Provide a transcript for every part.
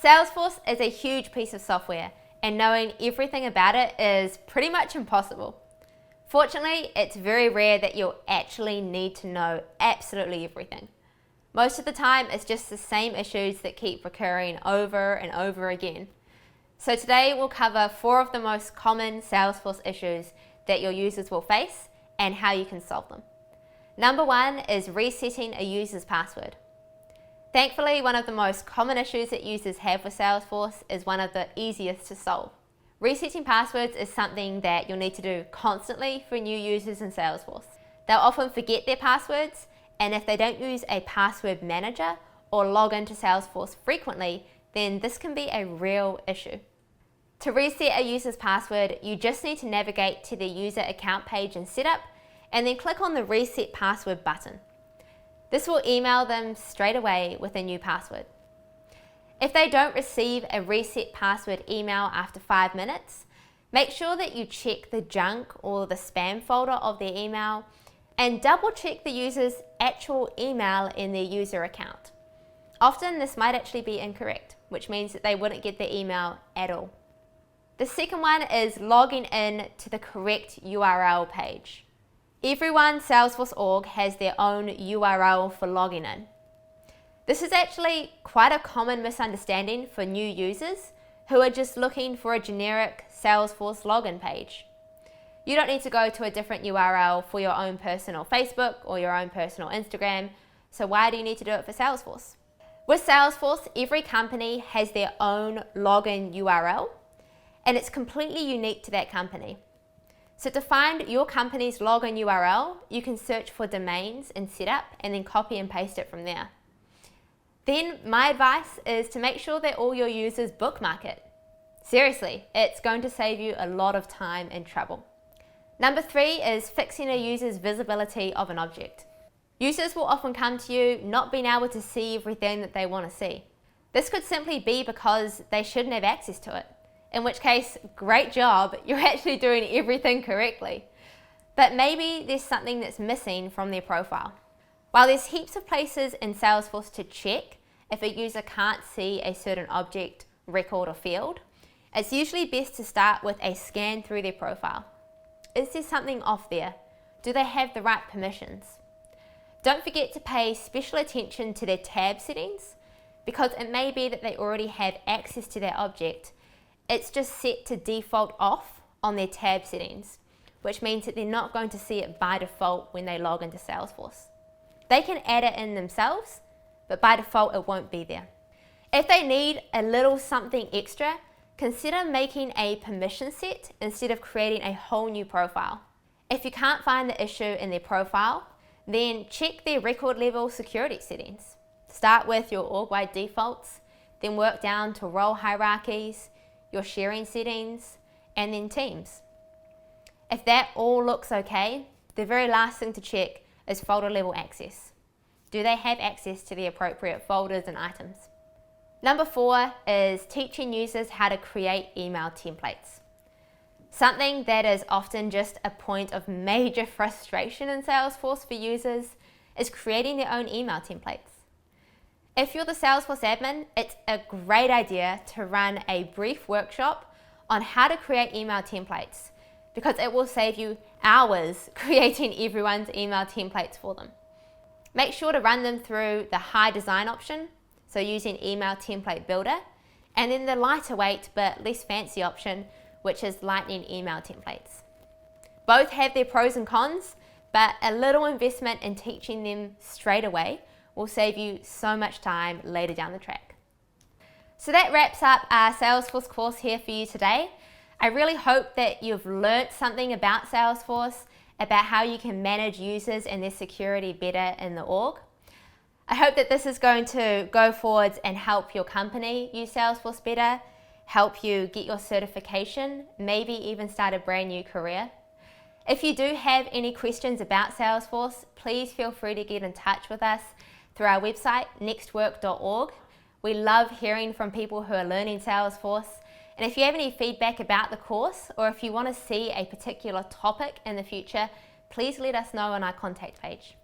Salesforce is a huge piece of software, and knowing everything about it is pretty much impossible. Fortunately, it's very rare that you'll actually need to know absolutely everything. Most of the time, it's just the same issues that keep recurring over and over again. So today we'll cover 4 of the most common Salesforce issues that your users will face and how you can solve them. Number 1 is resetting a user's password. Thankfully, one of the most common issues that users have with Salesforce is one of the easiest to solve. Resetting passwords is something that you'll need to do constantly for new users in Salesforce. They'll often forget their passwords, and if they don't use a password manager or log into Salesforce frequently, then this can be a real issue. To reset a user's password, you just need to navigate to the user account page in Setup and then click on the Reset Password button. This will email them straight away with a new password. If they don't receive a reset password email after 5 minutes, make sure that you check the junk or the spam folder of their email and double check the user's actual email in their user account. Often this might actually be incorrect, which means that they wouldn't get the email at all. The second one is logging in to the correct URL page. Everyone Salesforce org has their own URL for logging in. This is actually quite a common misunderstanding for new users who are just looking for a generic Salesforce login page. You don't need to go to a different URL for your own personal Facebook or your own personal Instagram, so why do you need to do it for Salesforce? With Salesforce, every company has their own login URL, and it's completely unique to that company. So to find your company's login URL, you can search for domains in Setup and then copy and paste it from there. Then my advice is to make sure that all your users bookmark it. Seriously, it's going to save you a lot of time and trouble. Number 3 is fixing a user's visibility of an object. Users will often come to you not being able to see everything that they want to see. This could simply be because they shouldn't have access to it. In which case, great job, you're actually doing everything correctly. But maybe there's something that's missing from their profile. While there's heaps of places in Salesforce to check if a user can't see a certain object, record or field, it's usually best to start with a scan through their profile. Is there something off there? Do they have the right permissions? Don't forget to pay special attention to their tab settings, because it may be that they already have access to that object. It's just set to default off on their tab settings, which means that they're not going to see it by default when they log into Salesforce. They can add it in themselves, but by default it won't be there. If they need a little something extra, consider making a permission set instead of creating a whole new profile. If you can't find the issue in their profile, then check their record level security settings. Start with your org-wide defaults, then work down to role hierarchies, your sharing settings, and then teams. If that all looks okay, the very last thing to check is folder level access. Do they have access to the appropriate folders and items? Number 4 is teaching users how to create email templates. Something that is often just a point of major frustration in Salesforce for users is creating their own email templates. If you're the Salesforce admin, it's a great idea to run a brief workshop on how to create email templates, because it will save you hours creating everyone's email templates for them. Make sure to run them through the high design option, so using Email Template Builder, and then the lighter weight but less fancy option, which is Lightning Email Templates. Both have their pros and cons, but a little investment in teaching them straight away will save you so much time later down the track. So that wraps up our Salesforce course here for you today. I really hope that you've learnt something about Salesforce, about how you can manage users and their security better in the org. I hope that this is going to go forwards and help your company use Salesforce better, help you get your certification, maybe even start a brand new career. If you do have any questions about Salesforce, please feel free to get in touch with us through our website, nextwork.org. We love hearing from people who are learning Salesforce. And if you have any feedback about the course, or if you want to see a particular topic in the future, please let us know on our contact page.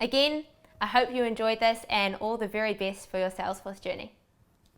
Again, I hope you enjoyed this and all the very best for your Salesforce journey.